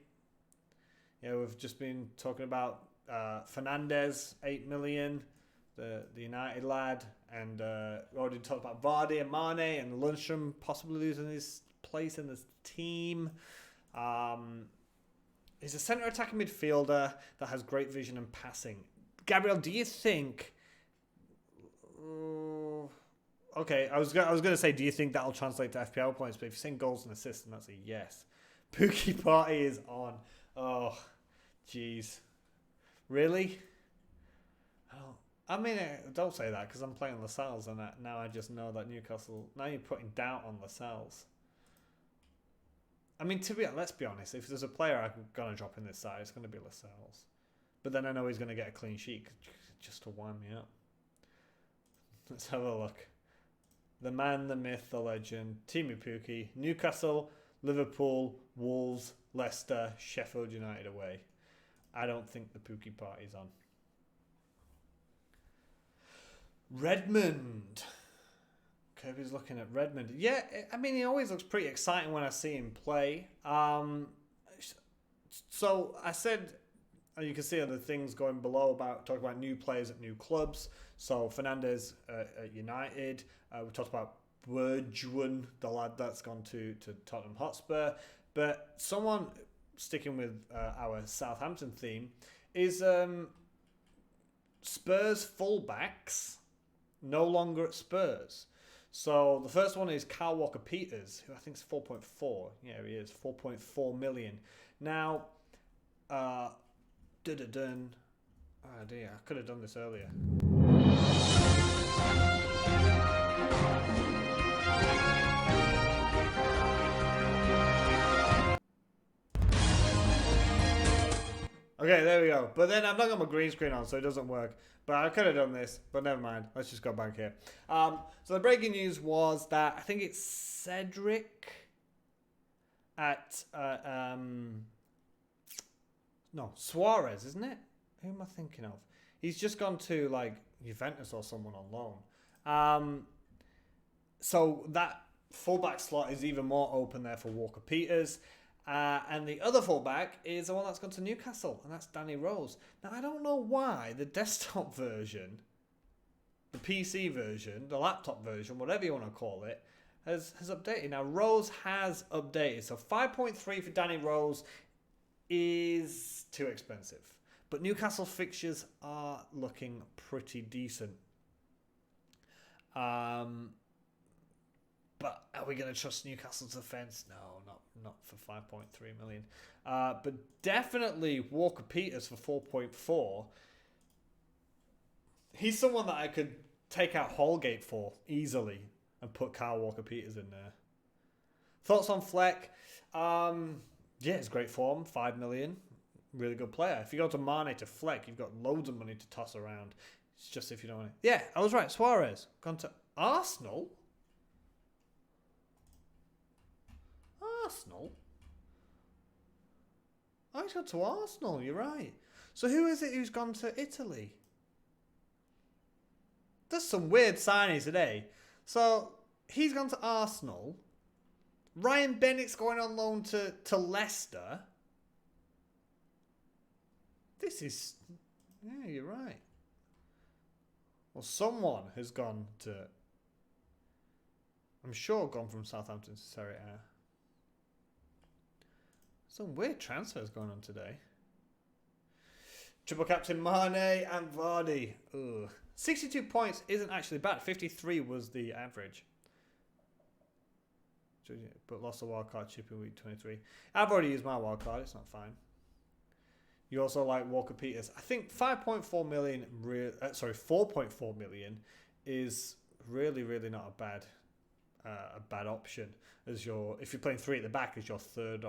Yeah, we've just been talking about Fernandes, 8 million, the United lad, and we already talked about Vardy and Mane and Lundstram possibly losing his place in this team. He's a centre attacking midfielder that has great vision and passing. Gabriel, do you think... okay, I was going to say, do you think that'll translate to FPL points? But if you're saying goals and assists, then that's a yes. Pookie Party is on. Oh, jeez. Really? I mean, don't say that, because I'm playing Lascelles, and now I just know that Newcastle... Now you're putting doubt on Lascelles. I mean, let's be honest. If there's a player I'm going to drop in this side, it's going to be Lascelles. But then I know he's going to get a clean sheet just to wind me up. Let's have a look. The man, the myth, the legend, Timu Pukki, Newcastle, Liverpool, Wolves, Leicester, Sheffield United away. I don't think the Pukki party's on. Redmond. Kirby's looking at Redmond. Yeah, I mean, he always looks pretty exciting when I see him play. So I said, and you can see other things going below about talking about new players at new clubs. So Fernandes at United. We talked about Burjuan, the lad that's gone to Tottenham Hotspur. But someone sticking with our Southampton theme is Spurs fullbacks no longer at Spurs. So the first one is Kyle Walker-Peters, who I think is 4.4. Yeah, he is 4.4 million. Now, oh dear, I could have done this earlier. Okay, there we go. But then I've not got my green screen on, so it doesn't work. But I could have done this, but never mind. Let's just go back here. So the breaking news was that I think it's Cedric at Suarez, isn't it? Who am I thinking of? He's just gone to like Juventus or someone on loan. So that fullback slot is even more open there for Walker Peters. And the other fullback is the one that's gone to Newcastle, and that's Danny Rose. Now, I don't know why the desktop version, the PC version, the laptop version, whatever you want to call it, has updated. Now, Rose has updated. So 5.3 for Danny Rose is too expensive. But Newcastle fixtures are looking pretty decent. But are we going to trust Newcastle's defence? No, not for 5.3 million. But definitely Walker Peters for 4.4. He's someone that I could take out Holgate for easily and put Kyle Walker Peters in there. Thoughts on Fleck? Yeah, it's great form. 5 million. Really good player. If you go to Mane to Fleck, you've got loads of money to toss around. It's just if you don't want to. Yeah, I was right. Suarez gone to Arsenal. Arsenal? Oh, he's gone to Arsenal, you're right. So who is it who's gone to Italy? There's some weird signings today. So he's gone to Arsenal. Ryan Bennett's going on loan to Leicester. This is... Yeah, you're right. Well, someone has gone to... I'm sure gone from Southampton to Serie A. Some weird transfers going on today. Triple captain Mane and Vardy. Ugh. 62 points isn't actually bad. 53 was the average. But lost a wildcard chip in week 23. I've already used my wildcard. It's not fine. You also like Walker Peters. I think 5.4 million, 4.4 million is really, really not a bad option as your, if you're playing three at the back, as your third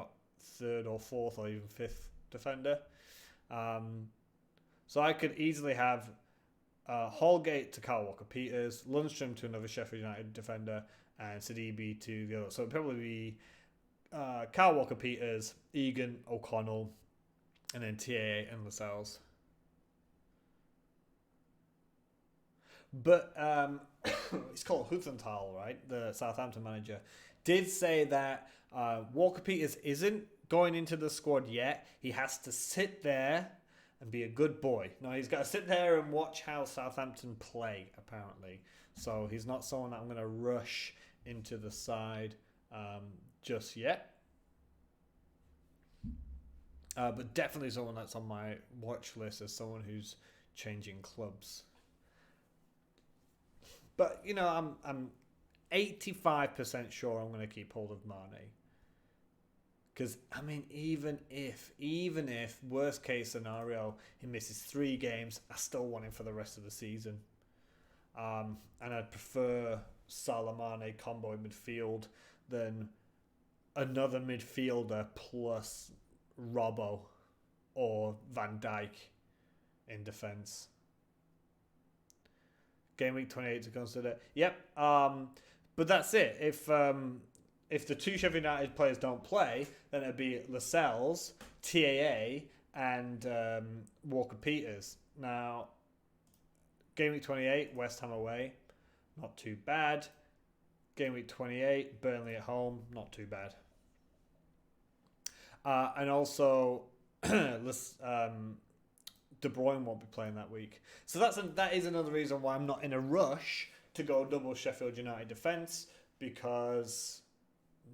or fourth or even fifth defender. So I could easily have Holgate to Kyle Walker Peters, Lundstram to another Sheffield United defender, and Sidibe to the other. So it'd probably be Kyle Walker Peters, Egan, O'Connell, and then TAA and Lascelles. But it's called Huthenthal, right? The Southampton manager did say that Walker Peters isn't going into the squad yet. He has to sit there and be a good boy. No, he's got to sit there and watch how Southampton play, apparently. So he's not someone that I'm going to rush into the side just yet. But definitely someone that's on my watch list as someone who's changing clubs. But, you know, I'm 85% sure I'm going to keep hold of Mane. Because, I mean, even if, worst case scenario, he misses 3 games, I still want him for the rest of the season. And I'd prefer Salah Mane combo in midfield than another midfielder plus Robbo or Van Dijk in defence. Gameweek 28 to consider. Yep. But that's it. If the 2 Sheffield United players don't play, then it'd be Lascelles, TAA, and Walker Peters. Now, Gameweek 28, West Ham away, not too bad. Gameweek 28, Burnley at home, not too bad. And also, De Bruyne won't be playing that week. So that is another reason why I'm not in a rush to go double Sheffield United defence, because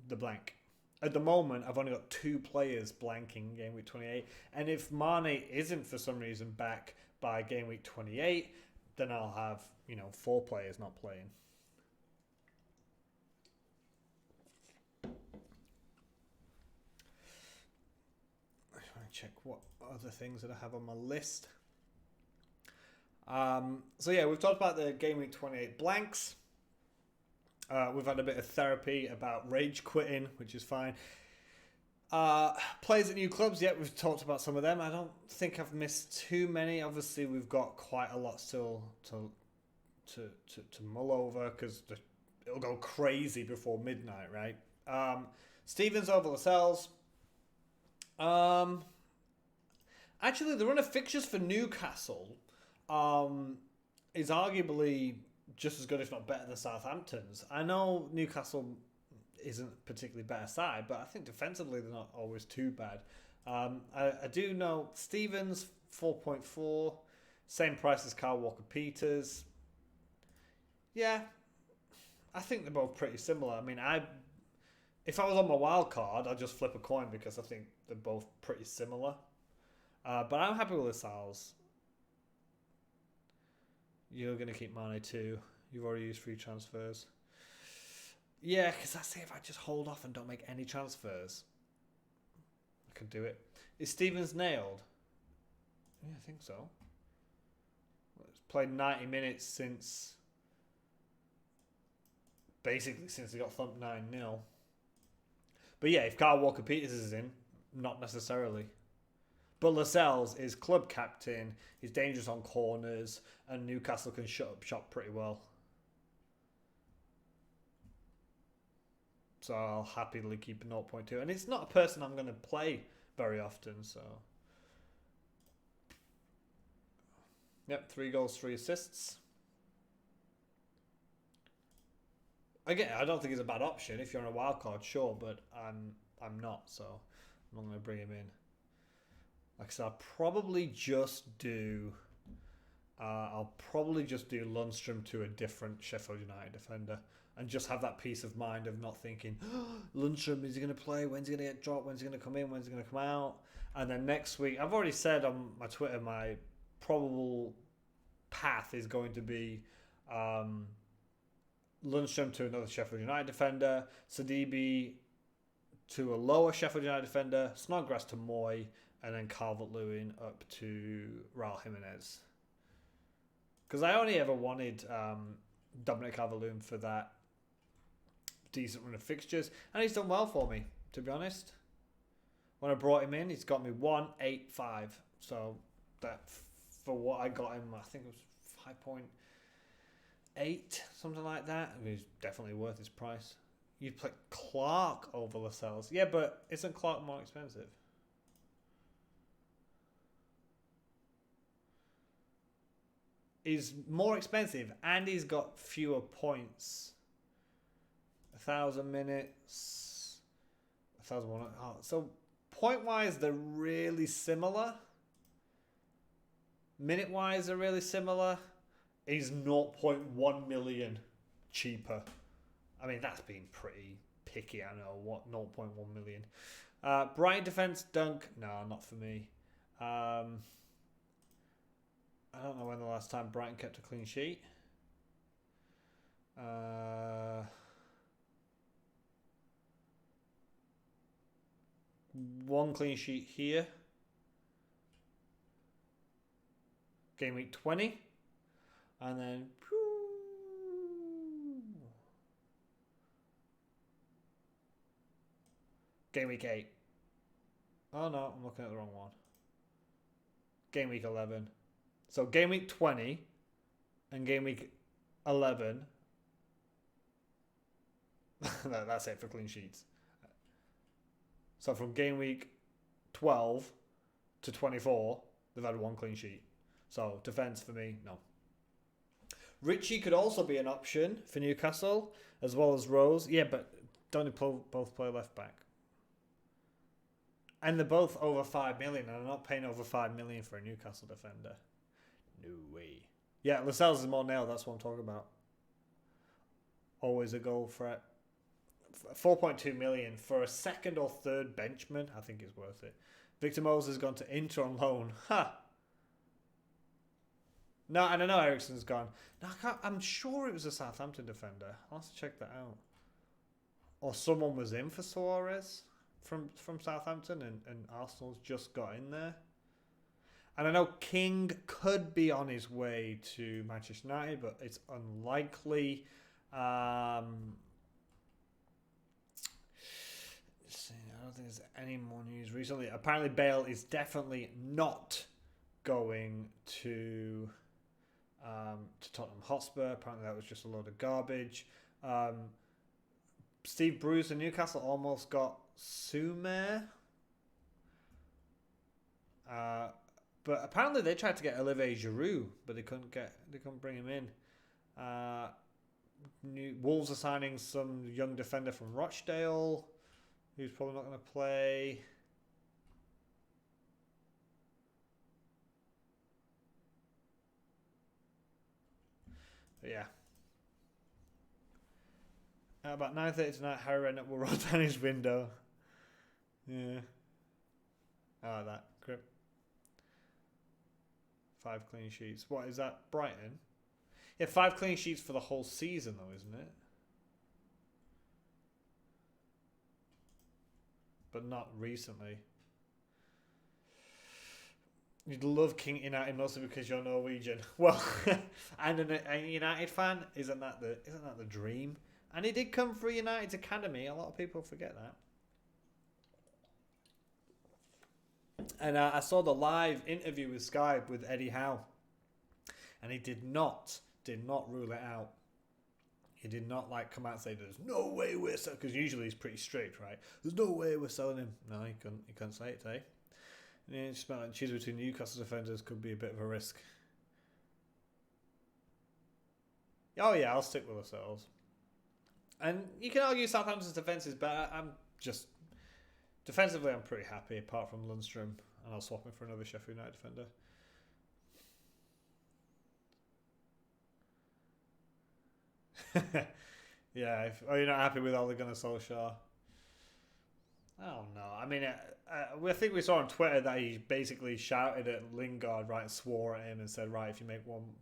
the blank. At the moment, I've only got 2 players blanking game week 28. And if Mane isn't for some reason back by game week 28, then I'll have, 4 players not playing. Check what other things that I have on my list. So yeah, we've talked about the Game Week 28 blanks. We've had a bit of therapy about rage quitting, which is fine. Players at new clubs, yeah, we've talked about some of them. I don't think I've missed too many. Obviously, we've got quite a lot still to mull over because it'll go crazy before midnight, right? Stevens over Lascelles. Actually, the run of fixtures for Newcastle is arguably just as good, if not better, than Southampton's. I know Newcastle isn't a particularly better side, but I think defensively they're not always too bad. I do know Stevens 4.4, same price as Kyle Walker-Peters. Yeah, I think they're both pretty similar. I mean, if I was on my wild card, I'd just flip a coin because I think they're both pretty similar. But I'm happy with Lascelles. You're going to keep Mane too. You've already used free transfers. Yeah, because I say if I just hold off and don't make any transfers, I could do it. Is Stevens nailed? Yeah, I think so. It's played 90 minutes since... Basically since he got thumped 9-0. But yeah, if Kyle Walker-Peters is in, not necessarily. But Lascelles is club captain, he's dangerous on corners, and Newcastle can shut up shop pretty well. So I'll happily keep a 0.2. And it's not a person I'm going to play very often, so... Yep, 3 goals, 3 assists. Again, I don't think it's a bad option. If you're on a wild card, sure, but I'm not, so I'm not going to bring him in. Like I said, I'll probably just do Lundstram to a different Sheffield United defender and just have that peace of mind of not thinking, oh, Lundstram, is he going to play? When's he going to get dropped? When's he going to come in? When's he going to come out? And then next week, I've already said on my Twitter, my probable path is going to be Lundstram to another Sheffield United defender, Sidibe to a lower Sheffield United defender, Snodgrass to Moy, and then Calvert-Lewin up to Raul Jimenez. Because I only ever wanted Dominic Calvert-Lewin for that decent run of fixtures, and he's done well for me, to be honest. When I brought him in, he's got me 1.85. So that for what I got him, I think it was 5.8, something like that. I mean, he's definitely worth his price. You'd play Clark over Lascelles. Yeah, but isn't Clark more expensive? He's more expensive and he's got fewer points. 1,000 minutes. 1,001. Oh, so point-wise, they're really similar. Minute-wise, they're really similar. He's 0.1 million cheaper. I mean, that's been pretty picky, I know. What, 0.1 million? Brighton defence, Dunk. No, not for me. I don't know when the last time Brighton kept a clean sheet. One clean sheet here. Game week 20. And then... Game week 8. Oh no, I'm looking at the wrong one. Game week 11. So game week 20 and game week 11. That's it for clean sheets. So from game week 12 to 24, they've had one clean sheet. So defence for me, no. Richie could also be an option for Newcastle, as well as Rose. Yeah, but don't they both play left back? And they're both over 5 million, and I'm not paying over 5 million for a Newcastle defender. No way. Yeah, Lascelles is more nailed. That's what I'm talking about. Always a goal threat. 4.2 million for a second or third benchman. I think it's worth it. Victor Moses has gone to Inter on loan. Ha! No, and I know Ericsson's gone. No, I'm sure it was a Southampton defender. I'll have to check that out. Or someone was in for Suarez from Southampton, and Arsenal's just got in there. And I know King could be on his way to Manchester United, but it's unlikely. I don't think Is any more news recently? Apparently, Bale is definitely not going to Tottenham Hotspur. Apparently, that was just a load of garbage. Steve Bruce and Newcastle almost got Sumer. But apparently they tried to get Olivier Giroud, but they couldn't bring him in. Wolves are signing some young defender from Rochdale, who's probably not going to play. But yeah. About 9:30 tonight, Harry Redknapp will roll down his window. Yeah. I like that. Grip. 5 clean sheets. What is that? Brighton? Yeah, 5 clean sheets for the whole season, though, isn't it? But not recently. You'd love King United mostly because you're Norwegian. Well, and a United fan, isn't that the dream? And he did come through United's academy. A lot of people forget that. And I saw the live interview with Sky with Eddie Howe, and he did not rule it out. He did not come out and say there's no way we're selling, because usually he's pretty strict, right? There's no way we're selling him. No, he couldn't say it today. And it just meant like choosing between Newcastle defenders could be a bit of a risk. Oh yeah, I'll stick with ourselves. And you can argue Southampton's defence is better. Defensively, I'm pretty happy, apart from Lundstram, and I'll swap him for another Sheffield United defender. Yeah, you're not happy with Ole Gunnar Solskjaer? Oh no, I mean, I think we saw on Twitter that he basically shouted at Lingard, right, and swore at him and said, right, if you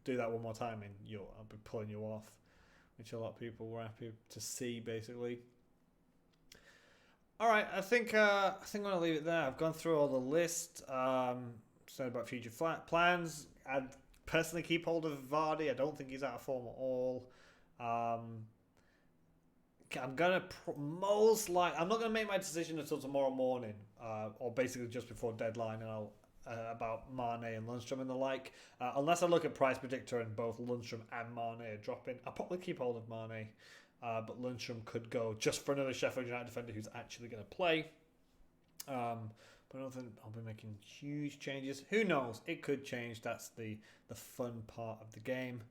do that one more time, and I'll be pulling you off, which a lot of people were happy to see, basically. All right, I think I'm going to leave it there. I've gone through all the list. Said about future plans. I'd personally keep hold of Vardy. I don't think he's out of form at all. I'm gonna I'm not gonna make my decision until tomorrow morning, or basically just before deadline, and I'll about Mane and Lundstram and the like. Unless I look at Price Predictor and both Lundstram and Mane are dropping, I'll probably keep hold of Mane. But Lundstram could go just for another Sheffield United defender who's actually going to play. But I don't think I'll be making huge changes. Who knows? It could change. That's the fun part of the game.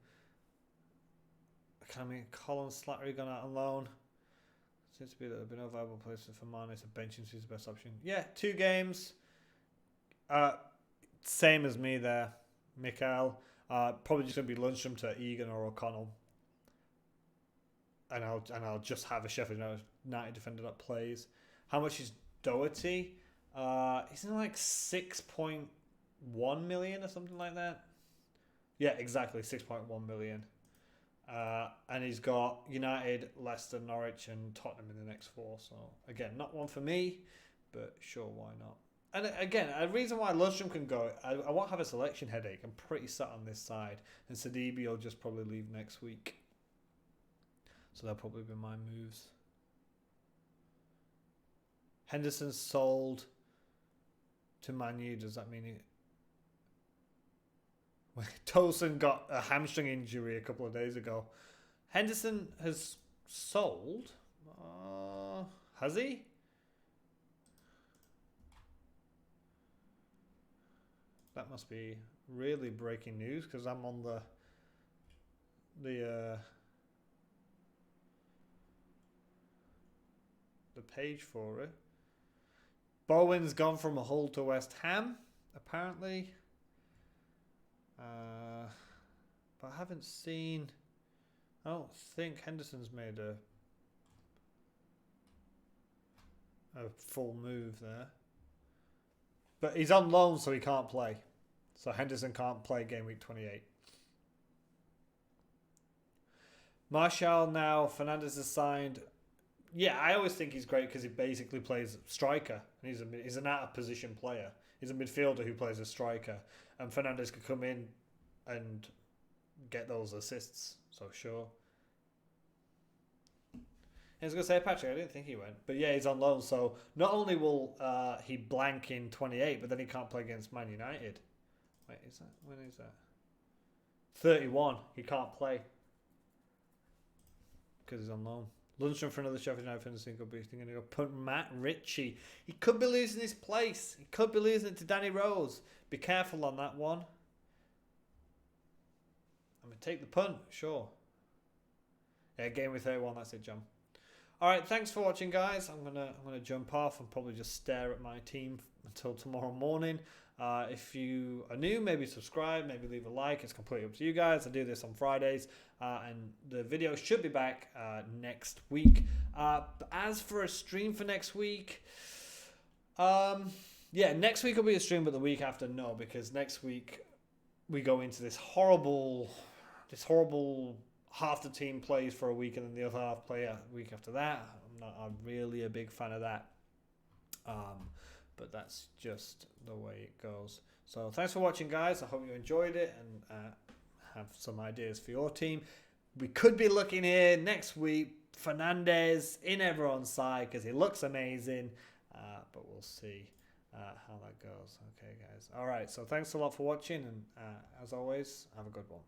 Colin Slattery gone out on loan. Seems to be that there have been no viable places for Mane, so benching is the best option. Yeah, 2 games. Same as me there, Mikael. Probably just going to be Lundstram to Egan or O'Connell. And I'll just have a Sheffield United defender that plays. How much is Doherty? He's in 6.1 million or something like that. Yeah, exactly, 6.1 million. And he's got United, Leicester, Norwich, and Tottenham in the next 4. So again, not one for me, but sure, why not? And again, a reason why Lundstram can go, I won't have a selection headache. I'm pretty set on this side, and Sidibe will just probably leave next week. So that'll probably be my moves. Henderson sold to Man U. Does that mean Tosin got a hamstring injury a couple of days ago? Henderson has sold? Has he? That must be really breaking news, because I'm on the page for it. Bowen's gone from Hull to West Ham, apparently. But I haven't seen... I don't think Henderson's made a full move there. But he's on loan, so he can't play. So Henderson can't play game week 28. Martial now. Fernandes is signed. Yeah, I always think he's great because he basically plays striker. And he's an out-of-position player. He's a midfielder who plays a striker. And Fernandes could come in and get those assists. So, sure. I was going to say, Patrick, I didn't think he went. But yeah, he's on loan. So not only will he blank in 28, but then he can't play against Man United. Wait, is that? When is that? 31. He can't play. Because he's on loan. Lundstram for another Sheffield United finishing could be thinking to go punt Matt Ritchie. He could be losing his place. He could be losing it to Danny Rose. Be careful on that one. I'm going to take the punt, sure. Yeah, game with 31, that's it, John. Alright, thanks for watching, guys. I'm gonna jump off and probably just stare at my team until tomorrow morning. If you are new, maybe subscribe, maybe leave a like. It's completely up to you guys. I do this on Fridays, and the video should be back next week. As for a stream for next week, yeah, next week will be a stream, but the week after, no, because next week we go into this horrible half the team plays for a week and then the other half play a week after that. I'm really a big fan of that. But that's just the way it goes. So thanks for watching, guys. I hope you enjoyed it and have some ideas for your team. We could be looking here next week, Fernandez in everyone's side because he looks amazing. But we'll see how that goes. Okay, guys. All right. So thanks a lot for watching. And as always, have a good one.